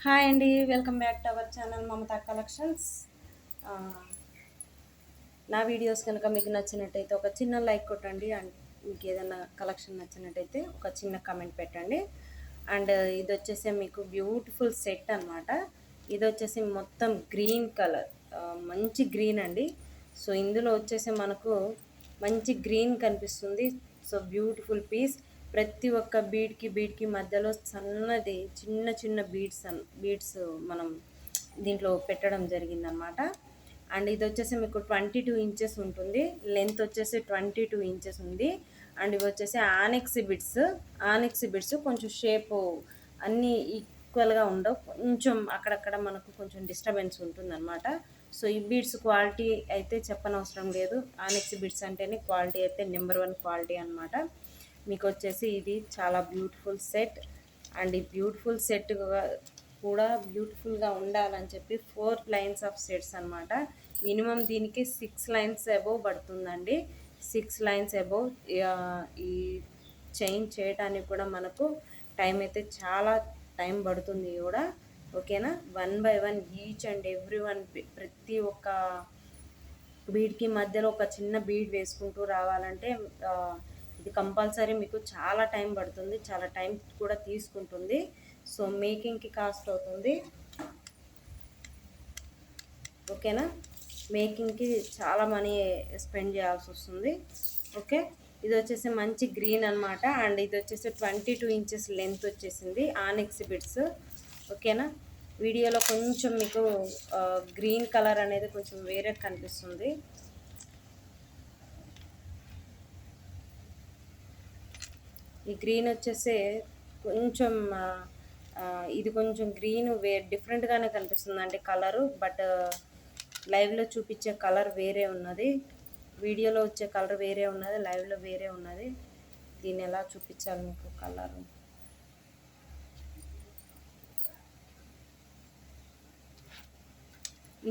Hi అండి, welcome back to our channel Mamata collections. ఆ, నా వీడియోస్ కనుక మీకు నచ్చినట్టయితే ఒక చిన్న లైక్ కొట్టండి. అండ్ మీకు ఏదైనా కలెక్షన్ నచ్చినట్టయితే ఒక చిన్న కమెంట్ పెట్టండి. అండ్ ఇది వచ్చేసి మీకు బ్యూటిఫుల్ సెట్ అనమాట. ఇది వచ్చేసి మొత్తం గ్రీన్ కలర్, మంచి గ్రీన్ అండి. సో ఇందులో వచ్చేసి మనకు మంచి గ్రీన్ కనిపిస్తుంది. So beautiful piece. ప్రతి ఒక్క బీడ్కి మధ్యలో సన్నది చిన్న చిన్న బీడ్స్ మనం దీంట్లో పెట్టడం జరిగిందనమాట. అండ్ ఇది వచ్చేసి మీకు 22 ఇంచెస్ ఉంటుంది. లెంత్ వచ్చేసి 22 ఇంచెస్ ఉంది. అండ్ ఇవి వచ్చేసి ఆనెక్స్ బిడ్స్ కొంచెం షేపు అన్నీ ఈక్వల్గా ఉండవు, కొంచెం అక్కడక్కడ మనకు కొంచెం డిస్టర్బెన్స్ ఉంటుందన్నమాట. సో ఈ బీడ్స్ క్వాలిటీ అయితే చెప్పనవసరం లేదు. ఆనెక్స్ బిడ్స్ అంటేనే క్వాలిటీ అయితే నెంబర్ 1 క్వాలిటీ అనమాట. మీకు వచ్చేసి ఇది చాలా బ్యూటిఫుల్ సెట్. అండ్ ఈ బ్యూటిఫుల్ సెట్ కూడా బ్యూటిఫుల్గా ఉండాలని చెప్పి 4 లైన్స్ ఆఫ్ సెట్స్ అనమాట. మినిమం దీనికి 6 లైన్స్ అబోవ్ పడుతుందండి. 6 లైన్స్ అబోవ్. ఈ చైన్ చేయడానికి కూడా మనకు టైం అయితే చాలా టైం పడుతుంది కూడా. ఓకేనా, 1 by 1 each and every one ప్రతి ఒక్క బీడ్కి మధ్యలో ఒక చిన్న బీడ్ వేసుకుంటూ రావాలంటే ఇది కంపల్సరీ మీకు చాలా టైం పడుతుంది, చాలా టైం కూడా తీసుకుంటుంది. సో మేకింగ్కి కాస్ట్ అవుతుంది. ఓకేనా, మేకింగ్కి చాలా మనీ స్పెండ్ చేయాల్సి వస్తుంది. ఓకే, ఇది వచ్చేసి మంచి గ్రీన్ అనమాట. అండ్ ఇది వచ్చేసి 22 ఇంచెస్ లెంత్ వచ్చేసింది ఆనెక్స్ బిడ్స్. ఓకేనా, వీడియోలో కొంచెం మీకు గ్రీన్ కలర్ అనేది కొంచెం వేరే కనిపిస్తుంది. ఈ గ్రీన్ వచ్చేసి కొంచెం ఇది కొంచెం గ్రీన్ డిఫరెంట్గానే కనిపిస్తుంది అంటే కలరు. బట్ లైవ్లో చూపించే కలర్ వేరే ఉన్నది, వీడియోలో వచ్చే కలర్ వేరే ఉన్నది, లైవ్లో వేరే ఉన్నది. దీన్ని ఎలా చూపించాలి మీకు కలరు?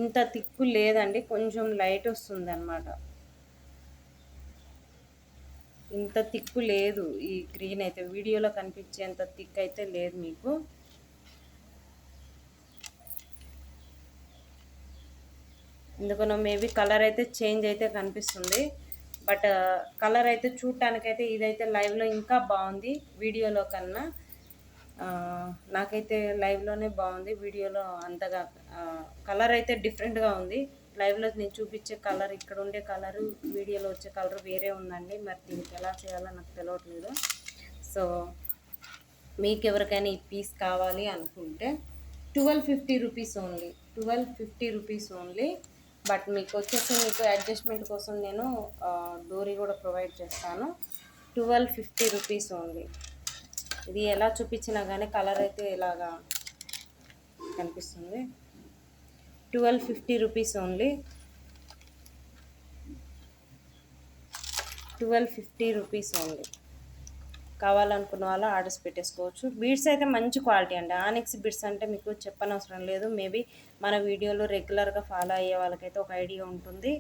ఇంత తిక్కు లేదండి, కొంచెం లైట్ వస్తుంది అన్నమాట. ఇంత తిక్కు లేదు ఈ గ్రీన్ అయితే, వీడియోలో కనిపించేంత థిక్ అయితే లేదు మీకు. ఎందుకనో మేబీ కలర్ అయితే చేంజ్ అయితే కనిపిస్తుంది. బట్ కలర్ అయితే చూడటానికైతే ఇదైతే లైవ్లో ఇంకా బాగుంది వీడియోలో కన్నా. నాకైతే లైవ్లోనే బాగుంది, వీడియోలో అంతగా కలర్ అయితే డిఫరెంట్గా ఉంది. లైవ్లో నేను చూపించే కలర్, ఇక్కడ ఉండే కలరు, వీడియోలో వచ్చే కలర్ వేరే ఉందండి. మరి దీనికి ఎలా చేయాలో నాకు తెలియట్లేదు. సో మీకు ఎవరికైనా ఈ పీస్ కావాలి అనుకుంటే 1250 rupees only, 1250 rupees only. But మీకు వచ్చేసి మీకు అడ్జస్ట్మెంట్ కోసం నేను డోరీ కూడా ప్రొవైడ్ చేస్తాను. 1250 రూపీస్ ఓన్లీ. ఇది ఎలా చూపించినా కానీ కలర్ అయితే ఇలాగా కనిపిస్తుంది. 1250 రూపీస్ ఓన్లీ, 1250 రూపీస్ ఓన్లీ. కావాలనుకున్న వాళ్ళు ఆర్డర్స్ పెట్టేసుకోవచ్చు. బీడ్స్ అయితే మంచి క్వాలిటీ అండి. ఆనెక్స్ బీడ్స్ అంటే మీకు చెప్పనవసరం లేదు. మేబీ మన వీడియోలో రెగ్యులర్గా ఫాలో అయ్యే వాళ్ళకైతే ఒక ఐడియా ఉంటుంది.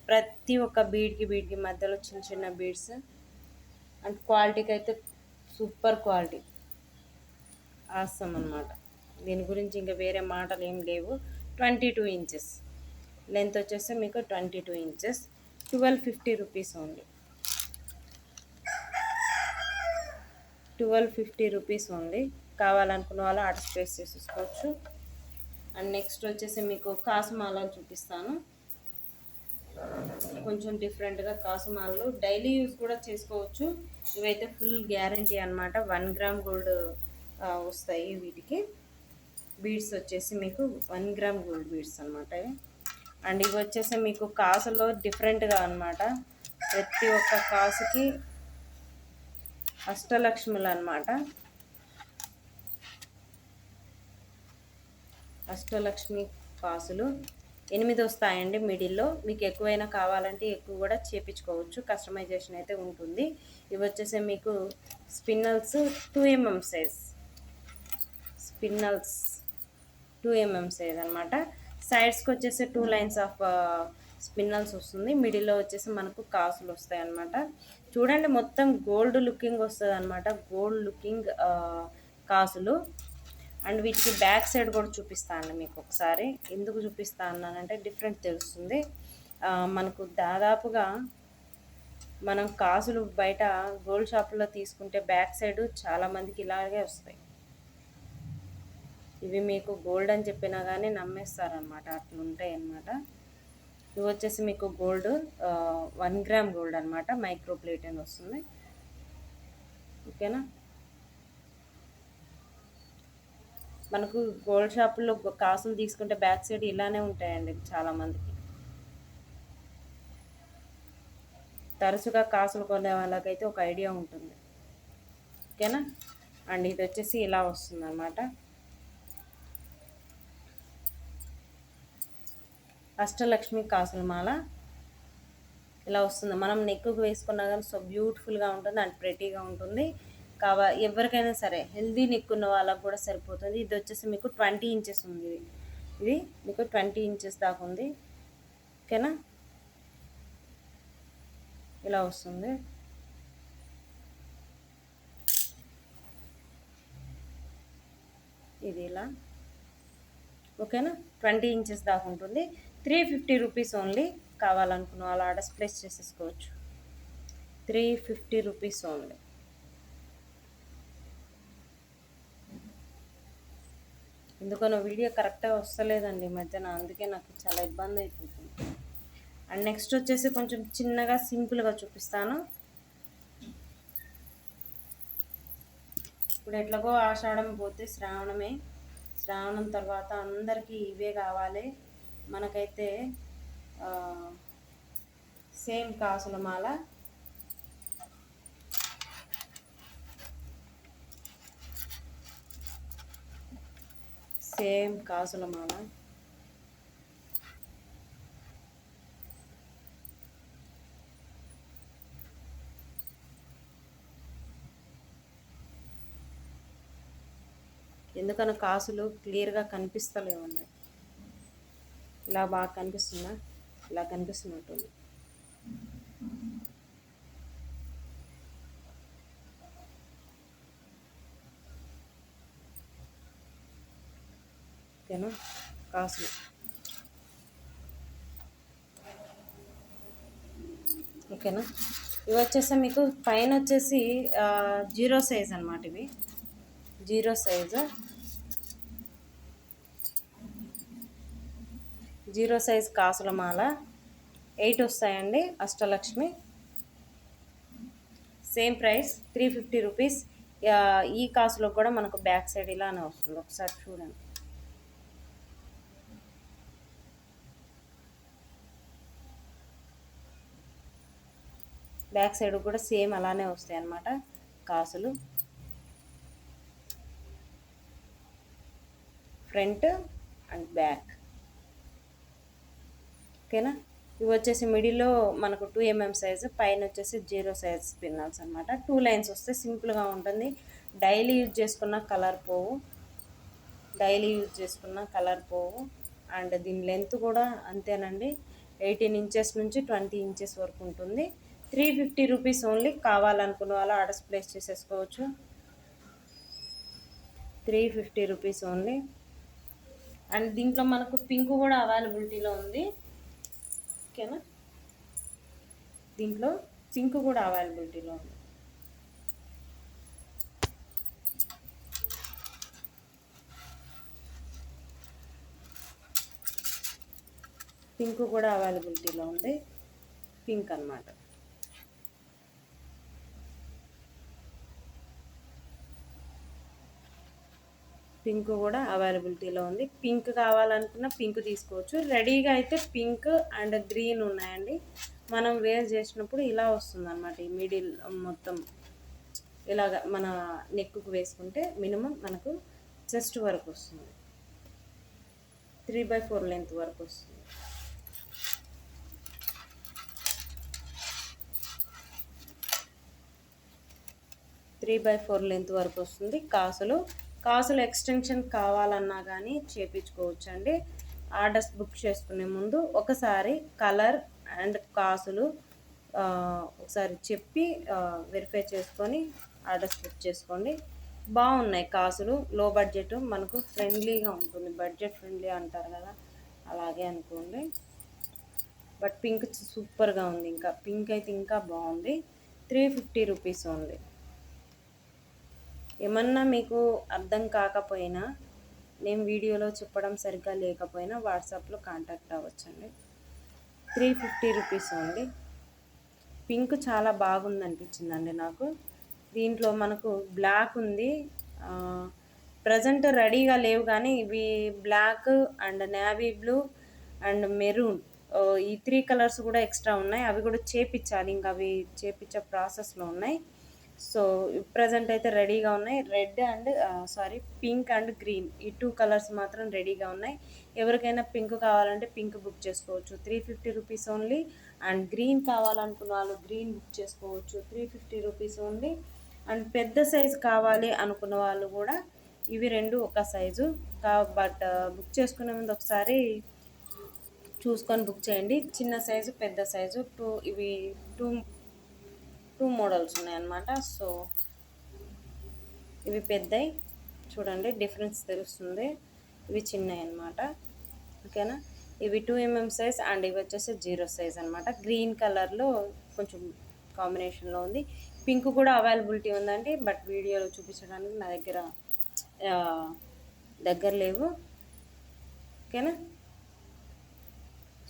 ప్రతి ఒక్క బీడ్కి మధ్యలో చిన్న చిన్న బీడ్స్. అండ్ క్వాలిటీకి అయితే సూపర్ క్వాలిటీ, ఆసమ్ అనమాట. దీని గురించి ఇంకా వేరే మాటలు ఏం లేవు. 22 ఇంచెస్ లెంత్ వచ్చేసి మీకు 22 inches, 1250 rupees only, 1250 rupees only. కావాలనుకున్న వాళ్ళు ఆర్డర్ ప్లేస్ చేసేసుకోవచ్చు. అండ్ నెక్స్ట్ వచ్చేసి మీకు కాసుమాలను చూపిస్తాను. కొంచెం డిఫరెంట్గా కాసుమాలు డైలీ యూజ్ కూడా చేసుకోవచ్చు. ఇవైతే ఫుల్ గ్యారంటీ అనమాట. 1 గ్రామ్ గోల్డ్ వస్తాయి వీటికి. బీడ్స్ వచ్చేసి మీకు 1 గ్రామ్ గోల్డ్ బీడ్స్ అనమాట. అండ్ ఇవి వచ్చేసి మీకు కాసులో డిఫరెంట్గా అనమాట. ప్రతి ఒక్క కాసుకి అష్టలక్ష్ములు అనమాట. అష్టలక్ష్మి కాసులు 8 వస్తాయండి మిడిల్లో. మీకు ఎక్కువైనా కావాలంటే ఎక్కువ కూడా చేపించుకోవచ్చు, కస్టమైజేషన్ అయితే ఉంటుంది. ఇవి వచ్చేసి మీకు spinels 2mm size, spinels 2mm size అనమాట. సైడ్స్కి వచ్చేసి 2 లైన్స్ ఆఫ్ స్పిన్నల్స్ వస్తుంది. మిడిల్లో వచ్చేసి మనకు కాసులు వస్తాయి అన్నమాట. చూడండి మొత్తం గోల్డ్ లుకింగ్ వస్తుంది అనమాట, గోల్డ్ లుకింగ్ కాసులు. అండ్ వీటికి బ్యాక్ సైడ్ కూడా చూపిస్తా అండి మీకు ఒకసారి. ఎందుకు చూపిస్తా అన్నానంటే డిఫరెంట్ తెలుస్తుంది. మనకు దాదాపుగా మనం కాసులు బయట గోల్డ్ షాపుల్లో తీసుకుంటే బ్యాక్ సైడ్ చాలామందికి ఇలాగే వస్తాయి. ఇవి మీకు గోల్డ్ అని చెప్పినా కానీ నమ్మేస్తారనమాట, అట్లుంటాయి అన్నమాట. ఇవి వచ్చేసి మీకు గోల్డ్ 1 గ్రామ్ గోల్డ్ అనమాట, మైక్రో ప్లేట్ అని వస్తుంది. ఓకేనా. మనకు గోల్డ్ షాపుల్లో కాసులు తీసుకుంటే బ్యాక్ సైడ్ ఇలానే ఉంటాయండి చాలామందికి. తరచుగా కాసులు కొనే వాళ్ళకైతే ఒక ఐడియా ఉంటుంది. ఓకేనా. అండ్ ఇది వచ్చేసి ఇలా వస్తుంది అన్నమాట. అష్టలక్ష్మి కాసుల మాల ఇలా వస్తుంది. మనం నెక్కు వేసుకున్నా కానీ సో బ్యూటిఫుల్గా ఉంటుంది అండ్ ప్రెటీగా ఉంటుంది. ఎవరికైనా సరే హెల్దీ నెక్ ఉన్న వాళ్ళకు కూడా సరిపోతుంది. ఇది వచ్చేసి మీకు 20 ఇంచెస్ ఉంది. ఇది మీకు 20 ఇంచెస్ దాకా ఉంది. ఓకేనా. ఇలా వస్తుంది. ఇది ఇలా. ఓకేనా. 20 ఇంచెస్ దాకా ఉంటుంది. 350 రూపీస్ ఓన్లీ. కావాలనుకున్న వాళ్ళు ఆర్డర్స్ ప్లేస్ చేసేసుకోవచ్చు. 350 రూపీస్ ఓన్లీ. ఎందుకనో వీడియో కరెక్ట్గా వస్తలేదండి ఈ మధ్యన, అందుకే నాకు చాలా ఇబ్బంది అయిపోతుంది. అండ్ నెక్స్ట్ వచ్చేసి కొంచెం చిన్నగా సింపుల్గా చూపిస్తాను. ఇప్పుడు ఎట్లాగో ఆషాఢం పోతే శ్రావణమే. శ్రావణం తర్వాత అందరికీ ఇవే కావాలి. మనకైతే సేమ్ కాసుల మాల, సేమ్ కాసుల మాల. ఎందుకన్నా కాసులు క్లియర్గా కనిపిస్తలేవండి. ఇలా బాగా కనిపిస్తుందా? ఇలా కనిపిస్తున్నట్టుంది. ఓకేనా. కాసులు ఓకేనా. ఇవి వచ్చేసి మీకు పైన వచ్చేసి 0 సైజ్ అనమాట. ఇవి 0 సైజు, 0 సైజ్ కాసుల మాల 8 వస్తాయండి. Ashtalakshmi same price 350 rupees. ఈ కాసులో కూడా మనకు బ్యాక్ సైడ్ ఇలానే వస్తుంది. ఒకసారి చూడండి. బ్యాక్ సైడ్ కూడా సేమ్ అలానే వస్తాయి అన్నమాట కాసులు. Front and back. ఓకేనా. ఇవి వచ్చేసి మిడిల్లో మనకు 2 mm సైజు, పైన వచ్చేసి 0 సైజ్ పిన్నల్స్ అనమాట. 2 లైన్స్ వస్తే సింపుల్గా ఉంటుంది. డైలీ యూజ్ చేసుకున్న కలర్ పోవు, డైలీ యూజ్ చేసుకున్న కలర్ పోవు. అండ్ దీని లెంత్ కూడా అంతేనండి, 18 ఇంచెస్ నుంచి 20 ఇంచెస్ వరకు ఉంటుంది. 350 రూపీస్ ఓన్లీ. కావాలనుకున్న వాళ్ళు ఆర్డర్స్ ప్లేస్ చేసేసుకోవచ్చు. 350 రూపీస్ ఓన్లీ. అండ్ దీంట్లో మనకు పింక్ కూడా అవైలబిలిటీలో ఉంది. ఓకేనా. దీంట్లో పింక్ కూడా అవైలబిలిటీలో ఉంది. పింక్ కూడా అవైలబిలిటీలో ఉంది. పింక్ అన్నమాట. పింక్ కూడా అవైలబిలిటీలో ఉంది. పింక్ కావాలనుకున్న పింక్ తీసుకోవచ్చు. రెడీగా అయితే పింక్ అండ్ గ్రీన్ ఉన్నాయండి. మనం వేర్ చేసినప్పుడు ఇలా వస్తుంది అన్నమాట. ఈ మిడిల్ మొత్తం ఇలాగ మన నెక్కు వేసుకుంటే మినిమం మనకు చెస్ట్ వరకు వస్తుంది. 3/4 లెంత్ వరకు వస్తుంది. త్రీ బై 4 లెంత్ వరకు వస్తుంది. కాసులు ఎక్స్టెన్షన్ కావాలన్నా కానీ చేపించుకోవచ్చు అండి. ఆర్డర్స్ బుక్ చేసుకునే ముందు ఒకసారి కలర్ అండ్ కాసులు ఒకసారి చెప్పి వెరిఫై చేసుకొని ఆర్డర్స్ బుక్ చేసుకోండి. బాగున్నాయి కాసులు. లో బడ్జెట్, మనకు ఫ్రెండ్లీగా ఉంటుంది, బడ్జెట్ ఫ్రెండ్లీ అంటారు కదా, అలాగే అనుకోండి. బట్ పింక్ సూపర్గా ఉంది, ఇంకా పింక్ అయితే ఇంకా బాగుంది. 350 రూపీస్ ఓన్లీ. ఏమన్నా మీకు అర్థం కాకపోయినా, నేను వీడియోలో చెప్పడం సరిగ్గా లేకపోయినా వాట్సాప్లో కాంటాక్ట్ అవ్వచ్చండి. 350 rupees only. పింక్ చాలా బాగుంది అనిపించిందండి నాకు. దీంట్లో మనకు బ్లాక్ ఉంది. ప్రజెంట్ రెడీగా లేవు, కానీ ఇవి black and navy blue and maroon, ఈ 3 కలర్స్ కూడా ఎక్స్ట్రా ఉన్నాయి. అవి కూడా చేపించాలి, ఇంకా అవి చేపించే ప్రాసెస్లో ఉన్నాయి. సో ప్రజెంట్ అయితే రెడీగా ఉన్నాయి. Red and pink and green, ఈ 2 కలర్స్ మాత్రం రెడీగా ఉన్నాయి. ఎవరికైనా పింక్ కావాలంటే పింక్ బుక్ చేసుకోవచ్చు, 350 రూపీస్ ఓన్లీ. అండ్ గ్రీన్ కావాలనుకున్న వాళ్ళు గ్రీన్ బుక్ చేసుకోవచ్చు, 350 రూపీస్ ఓన్లీ. అండ్ పెద్ద సైజు కావాలి అనుకున్న వాళ్ళు కూడా ఇవి రెండు ఒక సైజు. బట్ బుక్ చేసుకునే ముందు ఒకసారి చూసుకొని బుక్ చేయండి. చిన్న సైజు, పెద్ద సైజు, ఇవి టూ మోడల్స్ ఉన్నాయన్నమాట. సో ఇవి పెద్దవి, చూడండి డిఫరెన్స్ తెలుస్తుంది. ఇవి చిన్నవి అన్నమాట, ఓకేనా. ఇవి 2mm సైజ్ అండ్ ఇవి వచ్చేసి 0 సైజ్ అనమాట. గ్రీన్ కలర్లో కొంచెం కాంబినేషన్లో ఉంది. పింక్ కూడా అవైలబిలిటీ ఉందండి, బట్ వీడియోలో చూపించడానికి నా దగ్గర లేవు, ఓకేనా.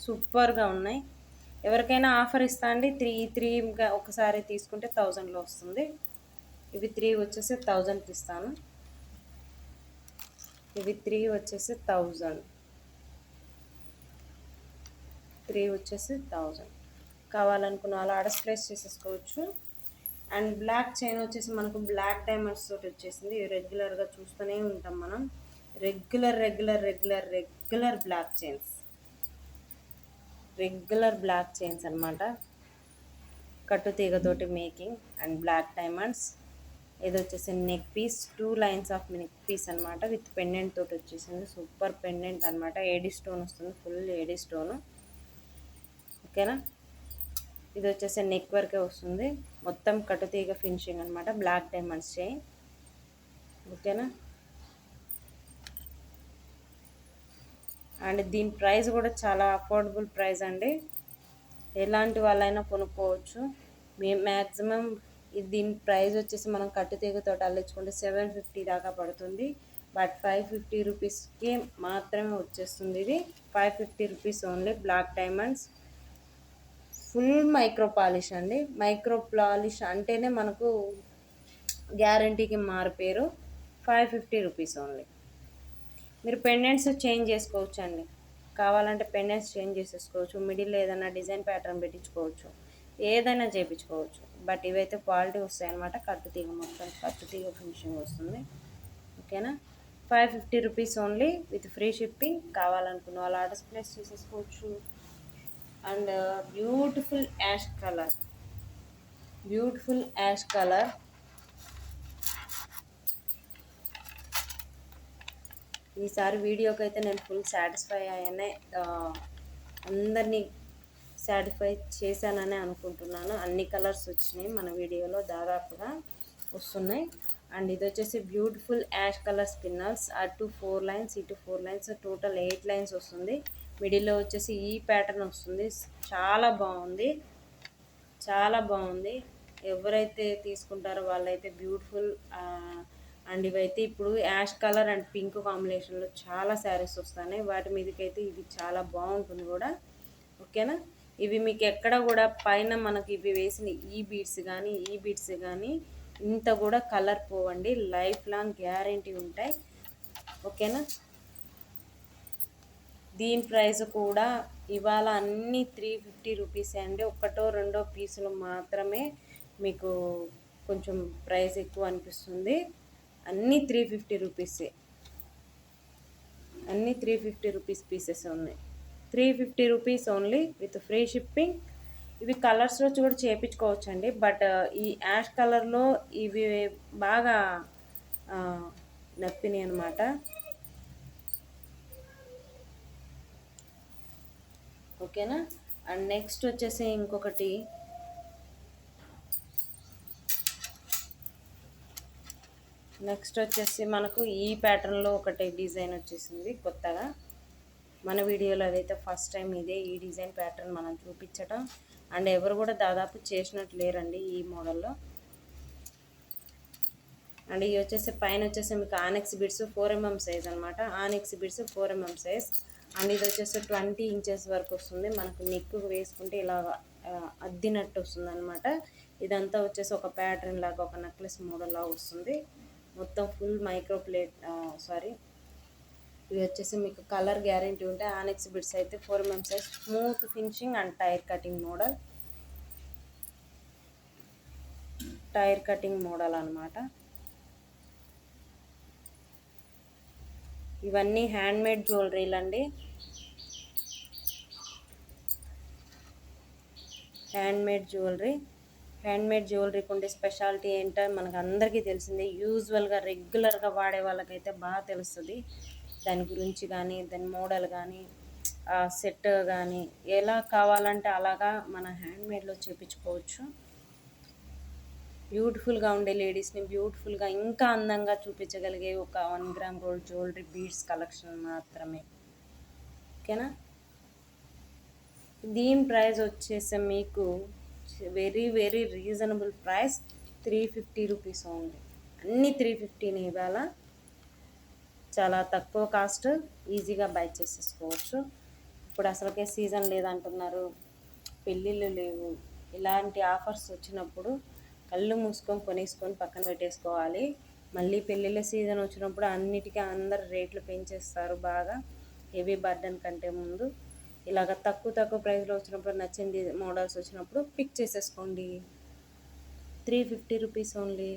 సూపర్గా ఉన్నాయి. ఎవరికైనా ఆఫర్ ఇస్తా అండి. త్రీ ఒకసారి తీసుకుంటే 1000లో వస్తుంది. ఇవి 3 వచ్చేసి 1000కి ఇస్తాను. ఇవి 3 వచ్చేసి 1000, 3 వచ్చేసి 1000. కావాలనుకున్న వాళ్ళు ఆర్డర్స్ ప్లేస్ చేసేసుకోవచ్చు. అండ్ బ్లాక్ చైన్ వచ్చేసి మనకు బ్లాక్ డైమండ్స్ తోటి వచ్చేసింది. రెగ్యులర్గా చూస్తూనే ఉంటాం మనం, రెగ్యులర్ బ్లాక్ చైన్స్ అనమాట. కట్టు తీగతోటి మేకింగ్ అండ్ బ్లాక్ డైమండ్స్. ఇది వచ్చేసి neck piece, 2 lines of neck piece అనమాట, విత్ పెండెంట్ తోటి వచ్చేసింది. సూపర్ పెండెంట్ అనమాట, ఏడీ స్టోన్ వస్తుంది, ఫుల్ ఏడీ స్టోను, ఓకేనా. ఇది వచ్చేసి నెక్ వరకే వస్తుంది, మొత్తం కట్టుతీగ ఫినిషింగ్ అనమాట, బ్లాక్ డైమండ్స్ చైన్, ఓకేనా. అండ్ దీని ప్రైస్ కూడా చాలా అఫోర్డబుల్ ప్రైస్ అండి, ఎలాంటి వాళ్ళైనా కొనుక్కోవచ్చు. మ్యాక్సిమం దీని ప్రైస్ వచ్చేసి మనం కట్టుతీగతో అల్లించుకుంటే 750 దాకా పడుతుంది. బట్ 550 రూపీస్కి మాత్రమే వచ్చేస్తుంది. ఇది 550 rupees only. Black diamonds, full micro polish అండి. మైక్రో పాలిష్ అంటేనే మనకు గ్యారంటీకి మారిపోయారు. 550 రూపీస్ ఓన్లీ. మీరు పెండెంట్స్ చేంజ్ చేసుకోవచ్చు అండి, కావాలంటే పెండెంట్స్ చేంజ్ చేసేసుకోవచ్చు, మిడిల్ ఏదైనా డిజైన్ ప్యాటర్న్ పెట్టించుకోవచ్చు, ఏదైనా చేయించుకోవచ్చు. బట్ ఇవైతే క్వాలిటీ వస్తాయి అన్నమాట. కట్టుతీగ, మొత్తం కట్టుతీగ ఫినిషింగ్ వస్తుంది, ఓకేనా. 550 rupees only with free shipping. కావాలనుకున్న వాళ్ళు ఆర్డర్స్ ప్లేస్ చేసేసుకోవచ్చు. అండ్ బ్యూటిఫుల్ యాష్ కలర్, ఈసారి వీడియోకి అయితే నేను ఫుల్ సాటిస్ఫై అయ్యానే, అందరినీ సాటిస్ఫై చేశానని అనుకుంటున్నాను. అన్ని కలర్స్ వచ్చినాయి మన వీడియోలో, దాదాపుగా వస్తున్నాయి. అండ్ ఇది వచ్చేసి బ్యూటిఫుల్ యాష్ కలర్ స్పిన్నర్స్, అటు 4 లైన్స్, ఇటు 4 లైన్స్, టోటల్ 8 లైన్స్ వస్తుంది. మిడిల్లో వచ్చేసి ఈ ప్యాటర్న్ వస్తుంది. చాలా బాగుంది. ఎవరైతే తీసుకుంటారో వాళ్ళైతే బ్యూటిఫుల్. అండ్ ఇవైతే ఇప్పుడు యాష్ కలర్ అండ్ పింక్ కాంబినేషన్లో చాలా శారీస్ వస్తున్నాయి, వాటి మీదకైతే ఇది చాలా బాగుంటుంది కూడా, ఓకేనా. ఇవి మీకు ఎక్కడ కూడా పైన మనకి ఇవి వేసిన ఈ బీడ్స్ కానీ ఇంత కూడా కలర్ పోవండి, లైఫ్ లాంగ్ గ్యారంటీ ఉంటాయి, ఓకేనా. దీని ప్రైస్ కూడా ఇవాళ అన్నీ 350 రూపీసే అండి. ఒకటో రెండో పీసులు మాత్రమే మీకు కొంచెం ప్రైస్ ఎక్కువ అనిపిస్తుంది. అన్నీ 350 రూపీసే, అన్నీ 350 రూపీస్ పీసెస్ ఉన్నాయి. 350 rupees only with free shipping. ఇవి కలర్స్లో కూడా చేయించుకోవచ్చు అండి. బట్ ఈ యాష్ కలర్లో ఇవి బాగా నప్పినాయి అనమాట, ఓకేనా. అండ్ నెక్స్ట్ వచ్చేసి ఇంకొకటి నెక్స్ట్ వచ్చేసి మనకు ఈ ప్యాటర్న్లో ఒకటి డిజైన్ వచ్చేసింది కొత్తగా. మన వీడియోలో అదైతే ఫస్ట్ టైం ఇదే ఈ డిజైన్ ప్యాటర్న్ మనం చూపించటం. అండ్ ఎవరు కూడా దాదాపు చేసినట్టు లేరండి ఈ మోడల్లో. అండ్ ఇవి వచ్చేసి పైన వచ్చేసి మీకు ఆనెక్స్ బిడ్స్ 4mm సైజ్ అనమాట. ఆనెక్స్ బిడ్స్ 4mm సైజ్. అండ్ ఇది వచ్చేసి 20 ఇంచెస్ వరకు వస్తుంది. మనకు నెక్ వేసుకుంటే ఇలా అద్దినట్టు వస్తుంది అనమాట. ఇదంతా వచ్చేసి ఒక ప్యాటర్న్ లాగా, ఒక నెక్లెస్ మోడల్ లాగా వస్తుంది. మొత్తం ఫుల్ మైక్రో ప్లేట్ ఇవి వచ్చేసి మీకు కలర్ గ్యారంటీ ఉంటాయి. ఆనెక్స్ బిడ్స్ అయితే 4mm size, smooth finishing and tyre cutting model. Tyre cutting model అనమాట. ఇవన్నీ హ్యాండ్మేడ్ జ్యువెలరీలు అండి. హ్యాండ్మేడ్ జ్యువెలరీకి ఉండే స్పెషాలిటీ ఏంటో మనకు అందరికీ తెలిసిందే. యూజువల్గా రెగ్యులర్గా వాడే వాళ్ళకైతే బాగా తెలుస్తుంది దాని గురించి కానీ, దాని మోడల్ కానీ, సెట్ కానీ ఎలా కావాలంటే అలాగా మన హ్యాండ్మేడ్లో చేపించుకోవచ్చు. బ్యూటిఫుల్గా ఉండే లేడీస్ని బ్యూటిఫుల్గా ఇంకా అందంగా చూపించగలిగే ఒక 1 gram gold jewellery beads collection మాత్రమే. ఓకేనా? దీని ప్రైస్ వచ్చేసి మీకు very very reasonable price, 350 rupees only. అన్నీ 350 ఇవాళ చాలా తక్కువ కాస్ట్, ఈజీగా బై చేసేసుకోవచ్చు. ఇప్పుడు అసలుకే సీజన్ లేదంటున్నారు, పెళ్ళిళ్ళు లేవు. ఇలాంటి ఆఫర్స్ వచ్చినప్పుడు కళ్ళు మూసుకొని కొనేసుకొని పక్కన పెట్టేసుకోవాలి. మళ్ళీ పెళ్ళిళ్ళ సీజన్ వచ్చినప్పుడు అన్నిటికీ అందరు రేట్లు పెంచేస్తారు బాగా, హెవీ బర్డన్ కంటే ముందు. ఇలాగ తక్కువ ప్రైస్లో వచ్చినప్పుడు, నచ్చింది మోడల్స్ వచ్చినప్పుడు పిక్ చేసేసుకోండి. 350 రూపీస్ ఓన్లీ.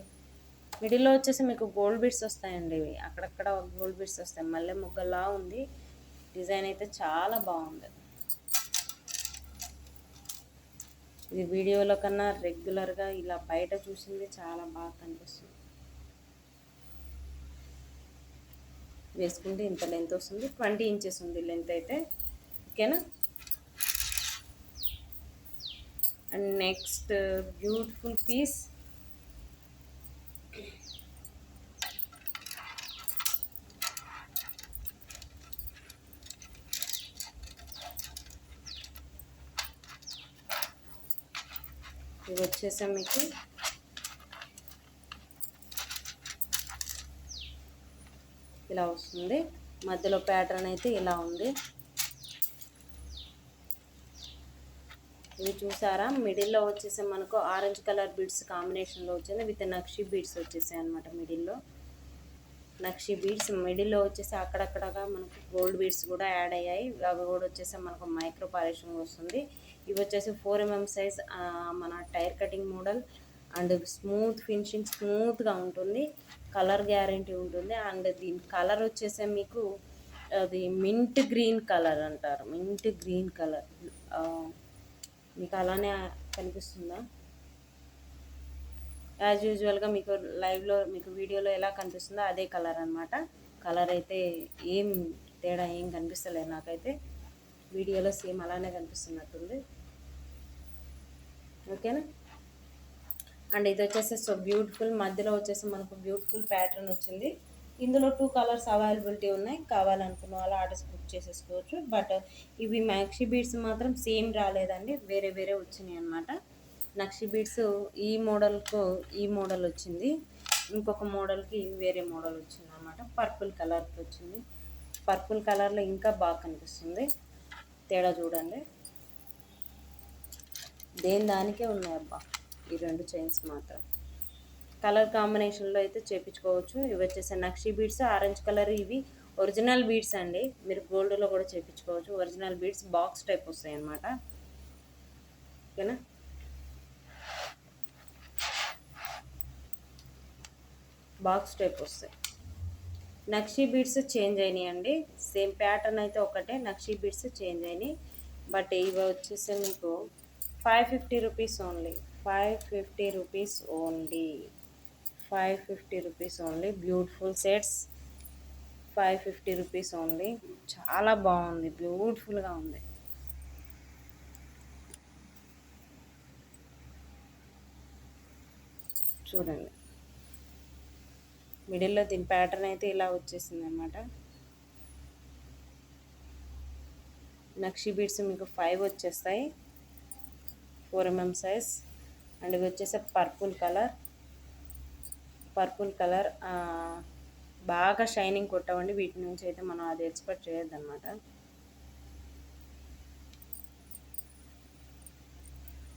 మిడిల్లో వచ్చేసి మీకు గోల్డ్ బీడ్స్ వస్తాయండి. అక్కడక్కడ గోల్డ్ బీడ్స్ వస్తాయి. మళ్ళీ ముగ్గలా ఉంది డిజైన్, అయితే చాలా బాగుంది. ఇది వీడియోలో కన్నా రెగ్యులర్గా ఇలా బయట చూసింది చాలా బాగా కనిపిస్తుంది. వేసుకుంటే ఇంత లెంత్ వస్తుంది, 20 ఇంచెస్ ఉంది లెంత్ అయితే. ఓకేనా? అండ్ నెక్స్ట్ బ్యూటిఫుల్ పీస్, ఇది వచ్చేసా మీకు ఇలా వస్తుంది. మధ్యలో ప్యాటర్న్ అయితే ఇలా ఉంది. ఇది చూసారా? మిడిల్లో వచ్చేసి మనకు ఆరెంజ్ కలర్ బీడ్స్ కాంబినేషన్లో వచ్చింది, విత్ నక్షి బీడ్స్ వచ్చేసాయి అనమాట. మిడిల్లో నక్షి బీడ్స్, మిడిల్లో వచ్చేసి అక్కడక్కడగా మనకు గోల్డ్ బీడ్స్ కూడా యాడ్ అయ్యాయి. అవి కూడా వచ్చేసి మనకు మైక్రో పాలిషింగ్ వస్తుంది. ఇవి వచ్చేసి 4mm సైజ్, మన tyre cutting model. And smooth finishing, స్మూత్గా ఉంటుంది. కలర్ గ్యారంటీ ఉంటుంది. అండ్ దీని కలర్ వచ్చేసి మీకు అది మింట్ గ్రీన్ కలర్ అంటారు. మింట్ గ్రీన్ కలర్ మీకు అలానే కనిపిస్తుందా? యాజ్ యూజువల్గా మీకు లైవ్లో, మీకు వీడియోలో ఎలా కనిపిస్తుందో అదే కలర్ అనమాట. కలర్ అయితే ఏం తేడా ఏం కనిపిస్తలేదు నాకైతే. వీడియోలో సేమ్ అలానే కనిపిస్తున్నట్టుంది. ఓకేనా? అండ్ ఇది వచ్చేసి సో బ్యూటిఫుల్, మధ్యలో వచ్చేసి మనకు బ్యూటిఫుల్ ప్యాటర్న్ వచ్చింది. ఇందులో 2 కలర్స్ అవైలబిలిటీ ఉన్నాయి. కావాలనుకున్న వాళ్ళు ఆర్డర్స్ బుక్ చేసేసుకోవచ్చు. బట్ ఇవి నక్షి బీడ్స్ మాత్రం సేమ్ రాలేదండి, వేరే వేరే వచ్చినాయి అనమాట. నక్షి బీడ్స్ ఈ మోడల్కు ఈ మోడల్ వచ్చింది, ఇంకొక మోడల్కి వేరే మోడల్ వచ్చింది అనమాట. పర్పుల్ కలర్కి వచ్చింది. పర్పుల్ కలర్లో ఇంకా బాగా కనిపిస్తుంది. తేడా చూడండి, దేని దానికే ఉన్నాయి అబ్బా ఈ 2 చైన్స్ మాత్రం. కలర్ కాంబినేషన్లో అయితే చేయించుకోవచ్చు. ఇవి వచ్చేసి నక్షి బీడ్స్, ఆరెంజ్ కలర్. ఇవి ఒరిజినల్ బీడ్స్ అండి, మీరు గోల్డ్లో కూడా చేయించుకోవచ్చు. ఒరిజినల్ బీడ్స్ బాక్స్ టైప్ వస్తాయి అన్నమాట. ఓకేనా? బాక్స్ టైప్ వస్తాయి. నక్షి బీడ్స్ చేంజ్ అయినాయి అండి, సేమ్ ప్యాటర్న్ అయితే ఒకటే, నక్షి బీడ్స్ చేంజ్ అయినాయి. బట్ ఇవి వచ్చేసి మీకు 550 rupees only. 550 rupees only. 550 rupees only. Beautiful sets, 550 rupees only. చాలా బాగుంది, బ్యూటిఫుల్గా ఉంది. చూడండి, మిడిల్లో దీని ప్యాటర్న్ అయితే ఇలా వచ్చేసింది అనమాట. నక్షి బీడ్స్ మీకు 5 వచ్చేస్తాయి, 4 mm సైజ్. అండ్ ఇవి వచ్చేసి పర్పుల్ కలర్ బాగా షైనింగ్ కొట్టవండి. వీటి నుంచి అయితే మనం అది ఎక్స్పెక్ట్ చేయొద్దన్నమాట.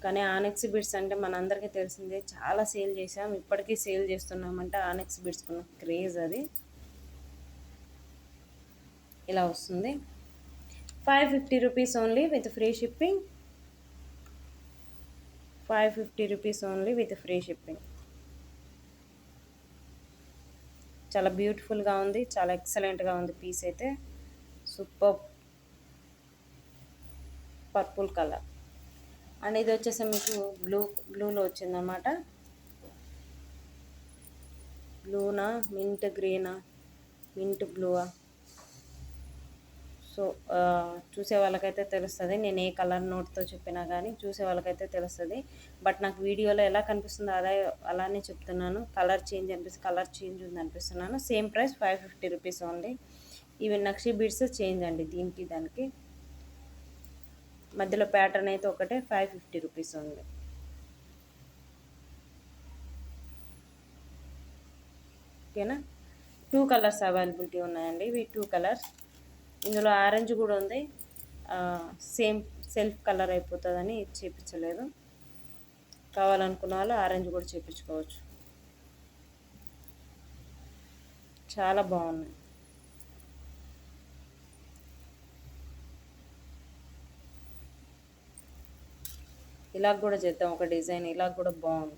కానీ ఆనెక్స్ బీడ్స్ అంటే మనందరికీ తెలిసిందే, చాలా సేల్ చేసాం, ఇప్పటికీ సేల్ చేస్తున్నామంటే ఆనెక్స్ బీడ్స్కున్న క్రేజ్ అది. ఇలా వస్తుంది. 550 rupees only with free shipping. 550 rupees only with free shipping. చాలా బ్యూటిఫుల్గా ఉంది, చాలా ఎక్సలెంట్గా ఉంది పీస్ అయితే. Super purple colour. అండ్ ఇది వచ్చేసి మీకు బ్లూలో వచ్చిందన్నమాట. బ్లూనా మింట్ గ్రీనా మింట్ బ్లూవా, సో చూసే వాళ్ళకైతే తెలుస్తుంది. నేను ఏ కలర్ నోట్తో చెప్పినా కానీ చూసే వాళ్ళకైతే తెలుస్తుంది. బట్ నాకు వీడియోలో ఎలా కనిపిస్తుందో అలానే చెప్తున్నాను. కలర్ చేంజ్ ఉంది అనిపిస్తున్నాను. Same price 550 rupees only. ఇవి నక్షి బీడ్స్ చేంజ్ అండి, దీనికి దానికి మధ్యలో ప్యాటర్న్ అయితే ఒకటే. 550 రూపీస్ ఓన్లీ. ఓకేనా. 2 కలర్స్ అవైలబిలిటీ ఉన్నాయండి. ఇవి 2 కలర్స్. ఇందులో ఆరెంజ్ కూడా ఉంది. సేమ్ సెల్ఫ్ కలర్ అయిపోతుందని చేపించలేదు. కావాలనుకున్న వాళ్ళు ఆరెంజ్ కూడా చేపించుకోవచ్చు. చాలా బాగున్నాయి. ఇలా కూడా చేద్దాం ఒక డిజైన్, ఇలా కూడా బాగుంది.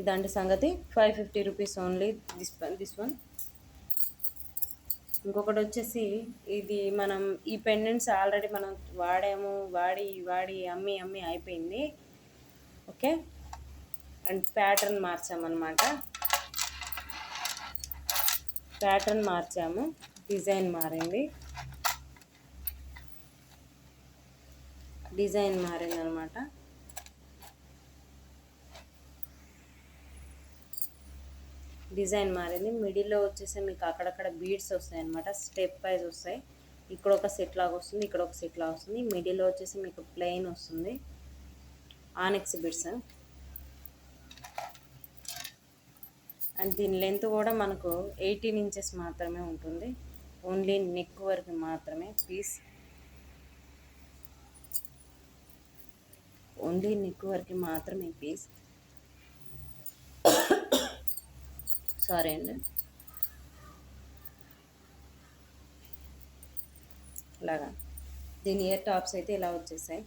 ఇదండి సంగతి. 550 రూపీస్ ఓన్లీ దిస్ వన్. ఇంకొకటి వచ్చేసి ఇది మనం ఈ పెండెంట్స్ ఆల్రెడీ మనం వాడి అమ్మి అయిపోయింది. ఓకే. అండ్ ప్యాటర్న్ మార్చాము, డిజైన్ మారింది అనమాట. డిజైన్ మారింది. మిడిల్లో వచ్చేసి మీకు అక్కడక్కడ బీడ్స్ వస్తాయి అనమాట, స్టెప్ వైజ్ వస్తాయి. ఇక్కడ ఒక సెట్ లాగా వస్తుంది, ఇక్కడ ఒక సెట్ లాగా వస్తుంది. మిడిల్లో వచ్చేసి మీకు ప్లెయిన్ వస్తుంది, ఆనెక్స్ బీడ్స్. అండ్ దీని లెంత్ కూడా మనకు 18 ఇంచెస్ మాత్రమే ఉంటుంది. ఓన్లీ నెక్ వరకు మాత్రమే పీస్, ఓన్లీ నెక్ వరకు మాత్రమే పీస్. సారీ అండి. ఇలాగా దీని ఇయర్ టాప్స్ అయితే ఇలా వచ్చేసాయి.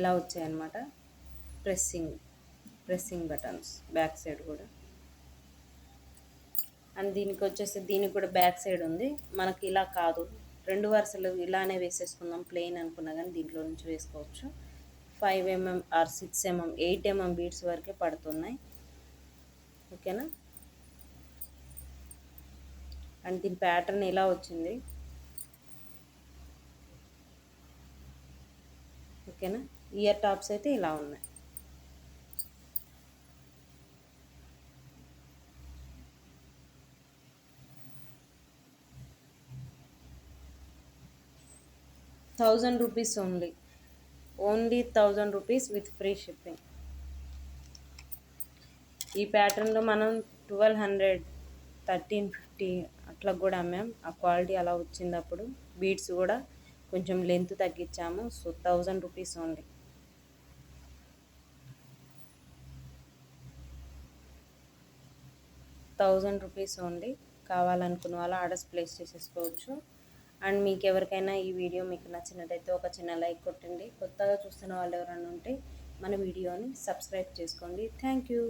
ఇలా వచ్చాయన్నమాట. ప్రెస్సింగ్ బటన్స్ బ్యాక్ సైడ్ కూడా. అండ్ దీనికి కూడా బ్యాక్ సైడ్ ఉంది. మనకి ఇలా కాదు, 2 వరుసలు ఇలానే వేసేసుకుందాం ప్లెయిన్ అనుకున్నా కానీ దీంట్లో నుంచి వేసుకోవచ్చు. 5 mm or 6 mm 8 mm beads వరకే పడుతున్నాయి. ఓకేనా. అండ్ దీని ప్యాటర్న్ ఇలా వచ్చింది. ఓకేనా. ఇయర్ టాప్స్ అయితే ఇలా ఉన్నాయి. ₹1000 only 1000 rupees with free shipping. ఈ ప్యాటర్న్లో మనం 1200, 1350 అట్లా కూడా అమ్మాం. ఆ క్వాలిటీ అలా వచ్చింది. అప్పుడు బీడ్స్ కూడా కొంచెం లెంత్ తగ్గించాము. So 1000 rupees only. ₹1000 ఓన్లీ. కావాలనుకున్న వాళ్ళు ఆర్డర్స్ ప్లేస్ చేసేసుకోవచ్చు. అండ్ మీకు ఎవరికైనా ఈ వీడియో మీకు నచ్చినట్టయితే ఒక చిన్న లైక్ కొట్టండి. కొత్తగా చూస్తున్న వాళ్ళు ఎవరైనా ఉంటే మన వీడియోని సబ్స్క్రైబ్ చేసుకోండి. Thank you.